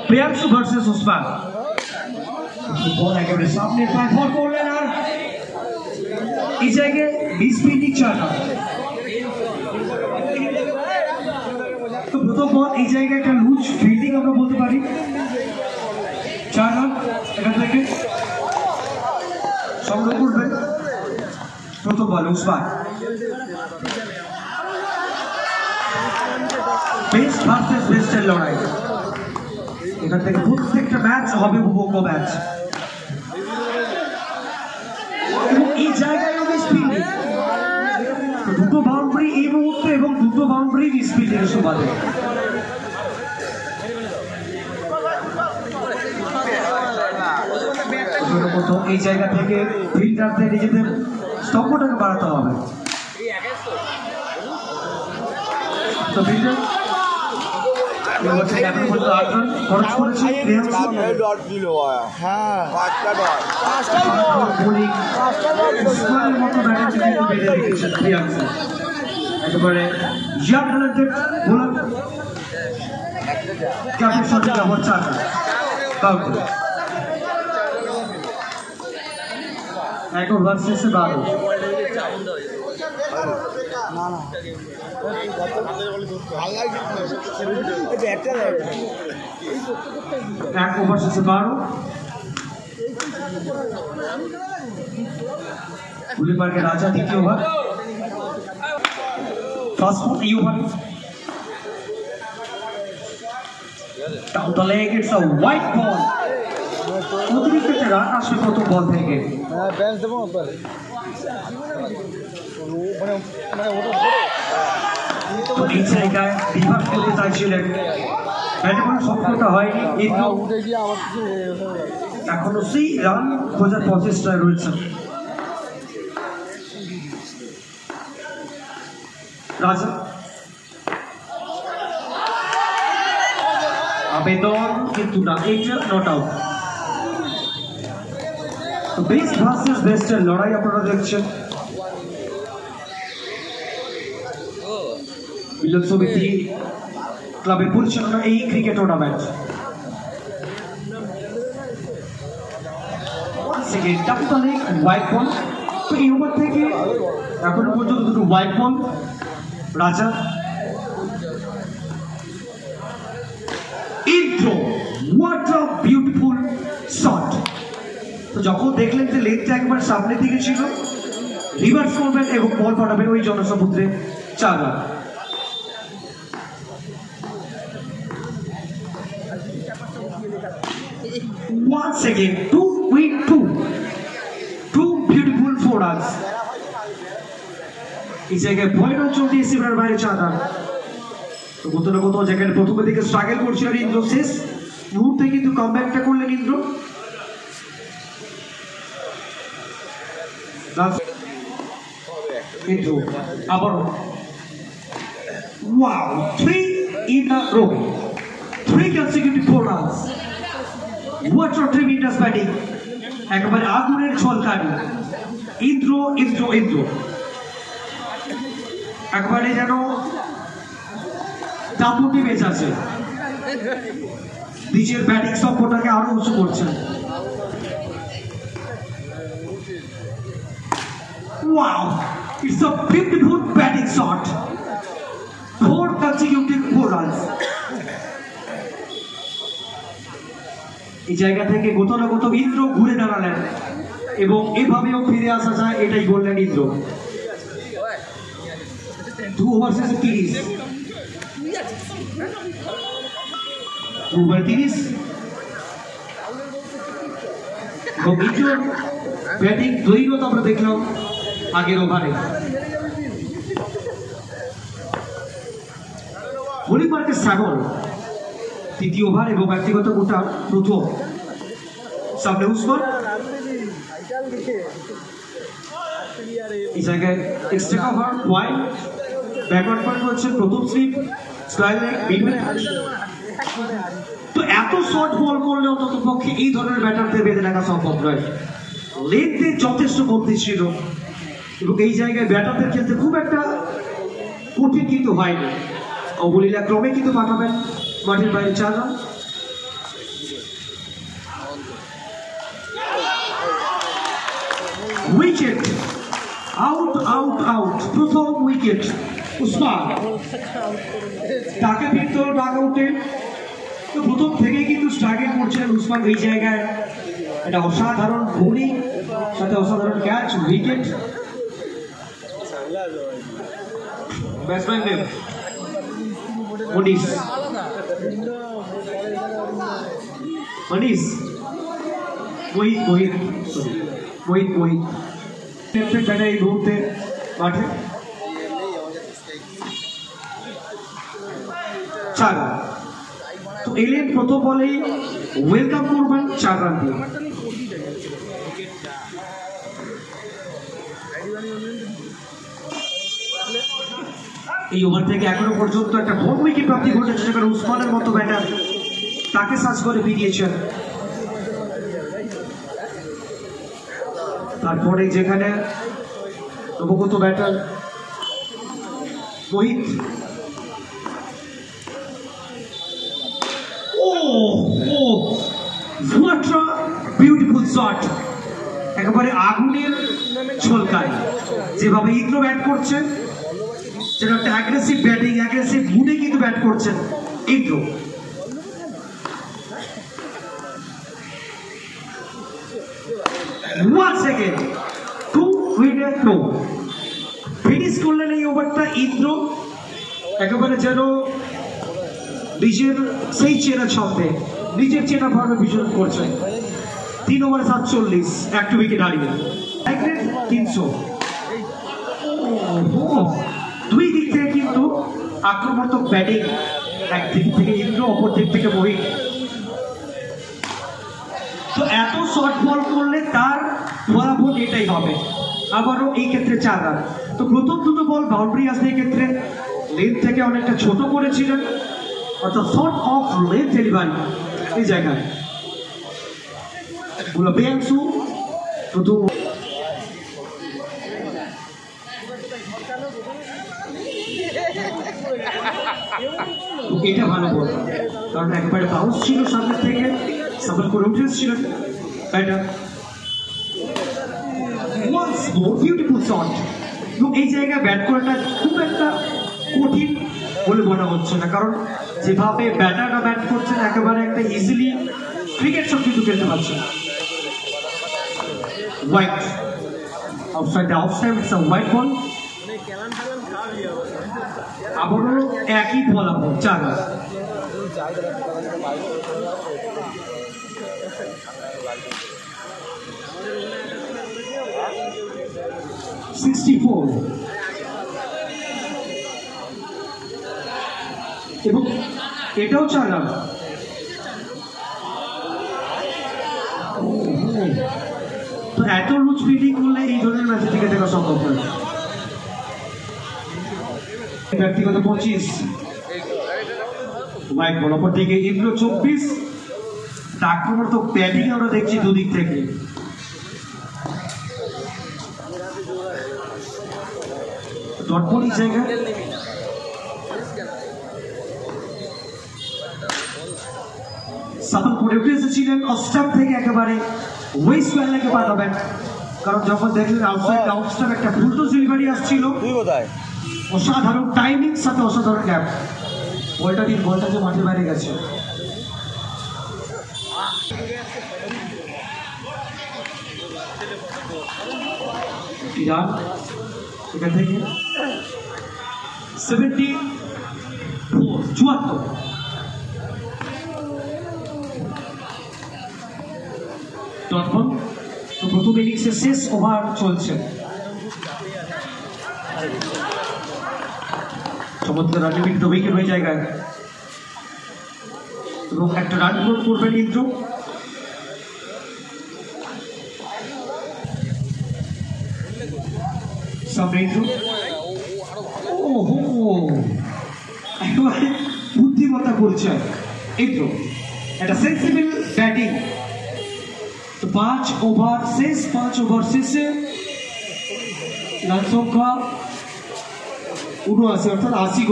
Priyanshu versus Usman. বল একেবারে সামনে পায় ফল করলেন আর এই জায়গায় মিসফিল্ডিং 4 রান। তো প্রথম বল এই জায়গায় একটা লুজ ফিল্ডিং আমরা বলতে পারি। 4 রান এখান থেকে সংগ্রহ করবেন প্রথম বল উসমান। বেস্ট ভার্সেস বেস্টের লড়াই, এখান থেকে প্রত্যেকটা ম্যাচ হবে উপভোগ্য ম্যাচ। এই জায়গায় মিসফিল্ডিং, দুটো বাউন্ডারি এই মুহূর্তে এবং দুটো বাউন্ডারি মিসফিল্ডিং এর সুবাদে। এই জায়গা থেকে ফিল্ডারদের নিজেদের স্তম্ভটাকে বাড়াতে হবে। তো ফিল্ডার খরচ করেছে একেবারে এক ওভার শেষে 12। এক ওভার শেষে 12। গুলিবার্গের রাজা দ্বিতীয় ওভার। ফার্স্ট বল এই over. Down the leg, it's a white ball. অতিরিক্ত একটা রান আসবে প্রথম বল থেকে। এই জায়গায় রিভার্স করতে চাইছিলেন, ব্যাটে কোনো সফলতা হয়নি। এখনো সেই রান খোঁজার প্রচেষ্টায় রয়েছে রাজা। আবেদন কিন্তু না, এটা নট আউট। বেস্ট ভার্সেস বেস্টের লড়াই আপনারা দেখছেন মিলন সমিতি ক্লাবের পরিচালনা এই ক্রিকেট টুর্নামেন্ট। হোয়াইট বল, তো এই ওভার থেকে এখনো পর্যন্ত দুটো হোয়াইট বল। রাজা intro, what a beautiful shot. তো যখন দেখলেন যে লেগটা একবার সামনের দিকে ছিল, রিভার্স করবেন এবং বল পাঠাবেন ওই জনসমুদ্রে 4 run. Once again, 2 beautiful 4 runs. এই জায়গায় পয়েন্ট চলছে সিমরার বাইরে 4 রান। তো কোথাও না কোথাও যেখানে প্রথমের দিকে স্ট্রাগল করছিলেন ইন্দ্র, শেষ মুহূর্তে কিন্তু কামব্যাকটা করলেন ইন্দ্র। আবার wow, 3 in a row, 3 consecutive 4 runs. What a tremendous batting, একেবারে আগুনের ঝলকানি। ইন্দ্র একবারে যেন দাপুটি বেঁচেছে, নিজের ব্যাটিং স্তম্ভটাকে আরো উঁচু করছেন। Wow, it's a beautiful batting shot. 4 consecutive 4 runs. এই জায়গা থেকে কোথাও না কোথাও ইন্দ্র ঘুরে দাঁড়ালেন এবং এভাবেও ফিরে আসা যায়, এটাই বললেন ইন্দ্র। 2 ওভার শেষে 30। 2 ওভার 30। ইন্দ্রর ব্যাটিং দৈর্ঘ্য আমরা দেখলাম আগের ওভারে। হলিমার্কের সাগর তৃতীয় ওভার এবং ব্যক্তিগত গোটা প্রথম। সামনে উসমান, এই জায়গায় extra cover wide, backward point হচ্ছে প্রথম স্লিপ, স্কয়ার লেগ, মিডউইকেট। তো এত শর্ট বল করলে অন্তত পক্ষে এই ধরনের ব্যাটারদের বেঁধে রাখা সম্ভব নয়। লেন্থের যথেষ্ট কমতি ছিল এবং এই জায়গায় ব্যাটারদের ক্ষেত্রে খুব একটা কঠিন কিন্তু হয়নি। অবলীলা ক্রমে কিন্তু পাঠাবেন মাঠের বাইরে 4 run. Wicket, out out out, প্রথম উইকেট উসমান। তাকে ফিরতে হলো ডাক আউটে। তো প্রথম থেকে কিন্তু স্ট্রাগল করছিলেন উসমান এই জায়গায়। এটা অসাধারণ বোলিং সাথে অসাধারণ ক্যাচ, উইকেট। ব্যাটসম্যান নেম মনীষ, মনীষ মোহিত মোহিত মোহিত মোহিত ব্যাটে এই মুহূর্তে মাঠে 4 রান। তো এলেন প্রথম বলেই ওয়েলকাম করবেন 4 রান দিয়ে। এই ওভার থেকে এখনো পর্যন্ত একটা বড় উইকেট প্রাপ্তি ঘটেছে, যেখানে উসমানের মতো ব্যাটার তাকে সাজ করে ফিরিয়েছেন। তারপরে যেখানে নবগত ব্যাটার মোহিত, বিউটিফুল শট, একেবারে আগুনের ঝলকায়। যেভাবে ইন্দ্র ব্যাট করছে, যেটা একটা অ্যাগ্রেসিভ ব্যাটিং, অ্যাগ্রেসিভ মুডে কিন্তু ব্যাট করছেন Indra. Once again, 2 wicket no. Finish করলেন এই ওভারটা ইন্দ্র, একেবারে যেন নিজের সেই চেনা ছন্দে, নিজের চেনা ভাবে বিচরণ করছেন। 3 ওভারে 47, 1 উইকেট হারিয়ে 300। দুই দিক থেকে কিন্তু আক্রমণাত্মক ব্যাটিং, একদিক থেকে ইন্দ্র, অপর দিক থেকে মোহিত। তো এত শর্ট বল করলে তার ফলাফল এটাই হবে, আবারও এই ক্ষেত্রে 4 রান। তো প্রথম দুটো বল বাউন্ডারি আসবে, এই ক্ষেত্রে লেন্থ থেকে অনেকটা ছোট করেছিলেন, অর্থাৎ শর্ট অফ লেন্থ ডেলিভারি এই জায়গায় বেয়াংশু প্রথম। এটা ভালো বল, কারণ একবারে বাউন্স ছিল সামনে থেকে, সামনে করে উঠে এসেছিলেন ব্যাটার। Beautiful shot. এই জায়গায় ব্যাট করাটা খুব একটা কঠিন বলে মনে হচ্ছে না, কারণ যেভাবে ব্যাটাররা ব্যাট করছেন একেবারে একটা ইজিলি ক্রিকেট শট কিন্তু খেলতে পারছেন। Wide outside the off side, it's a wide ball. আবারও একই ফলাফল, 4 রান। এবং এটাও 4 রান। তো এত লুজ ফিল্ডিং করলে এই ধরনের ম্যাচে টিকে থাকা সম্ভব নয়। ব্যক্তিগত 25, হোয়াইট বল। অপর দিকে ইন্দ্র 24, আক্রমণাত্মক ব্যাটিং আমরা দেখছি দুদিক থেকে। ডটবল জায়গায় সাবল করে উঠে এসেছিলেন অস্টাম থেকে, একেবারে ওয়েস্ট ওয়েলাকে পাঠাবেন, কারণ যখন দেখলেন আউটসাইড আউটস্টাম একটা ফুলটো ডেলিভারি আসছিল, অসাধারণ টাইমিং সাথে অসাধারণ গ্যাপ। বলটা দিন, বলটা যে মাঠে বাইরে গেছে। এখান থেকে 74, 74। ডটবল। তো প্রথম ইনিংসের শেষ ওভার চলছে। চমৎকার রান উইকেট, উইকেট হয়ে জায়গায়, এবং একটা রান গ্রোথ করবেন ইন্দ্র। সামনে ইন্দ্র, একেবারে বুদ্ধিমত্তা পরিচয় ইন্দ্র, একটা সেন্সিবল ব্যাটিং। তো 5 ওভার শেষ, 5 ওভার শেষে রান সংখ্যা 79, অর্থাৎ 80।